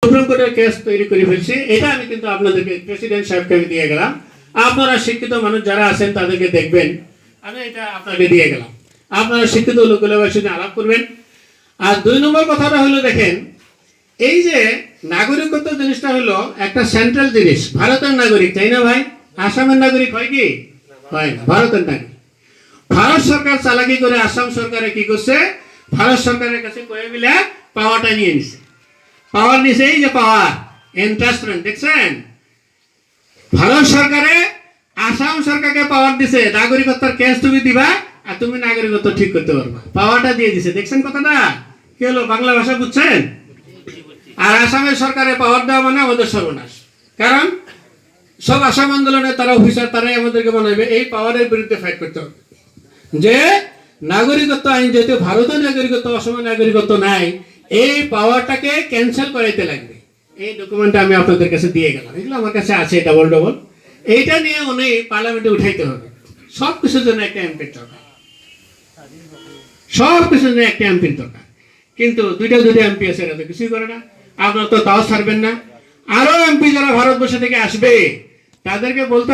Supreme কোর্টের case তৈরি করে ফেলছি। এটা আমি কিন্তু আপনাদেরকে প্রেসিডেন্ট সাহেবকে আমি দিয়ে গেলাম। আপনারা শিক্ষিত মানুষ যারা আছেন তাদেরকে দেখবেন, আমি এটা আপনাকে দিয়ে গেলাম। আপনারা শিক্ষিত লোকগুলোর সাথে আলাপ করবেন। আর 2 নম্বর কথাটা হলো, দেখেন এই যে নাগরিকত্ব জিনিসটা হলো একটা সেন্ট্রাল জিনিস। ভারতের নাগরিক, তাই না ভাই? আসামের নাগরিক হয় কি? হয় না, ভারতের নাগরিক। ভারত সরকার চালাকি করে আসাম সরকারে কি করছে, ভারত সরকারের কাছে কয়ে মিলে পাওয়ারটা নিয়ে নিছে। পাওয়ার নিছে, এই যে পাওয়ার এনট্রাস্টমেন্ট দেখছেন, ভারত সরকারে আসাম সরকারকে পাওয়ার দিছে, নাগরিকত্বের কেস তুমি দিবা আর তুমি নাগরিকত্ব ঠিক করতে পারবা। পাওয়ারটা দিয়ে দিছে, দেখছেন কথাটা কি হলো? বাংলা ভাষা বুঝছেন? আর আসামের সরকারে পাওয়ার দেওয়া মানে আমাদের সর্বনাশ। কারণ সব আসাম আন্দোলনে তারা অফিসার, তারাই আমাদেরকে বানাইবে। এই পাওয়ারের বিরুদ্ধে ফাইট করতে হবে যে নাগরিকত্ব আইন যেহেতু ভারতের নাগরিকত্ব অসমের নাগরিকত্ব নাই, এই পাওয়ারটাকে ক্যান্সেল করাইতে লাগবে। এই ডকুমেন্টটা আমি আপনাদের কাছে দিয়ে গেলাম, এগুলো আমার কাছে আছে ডবল। এইটা নিয়ে উনি পার্লামেন্টে উঠাইতে হবে। সব কিছুর জন্য একটা এমপির দরকার, সব কিছুর জন্য একটা এমপির দরকার। কিন্তু দুইটা এমপি আছে, এরা তো কিছুই করে না। আপনারা তো তাও ছাড়বেন না। আরো এমপি যারা ভারতবর্ষ থেকে আসবে তাদেরকে বলতে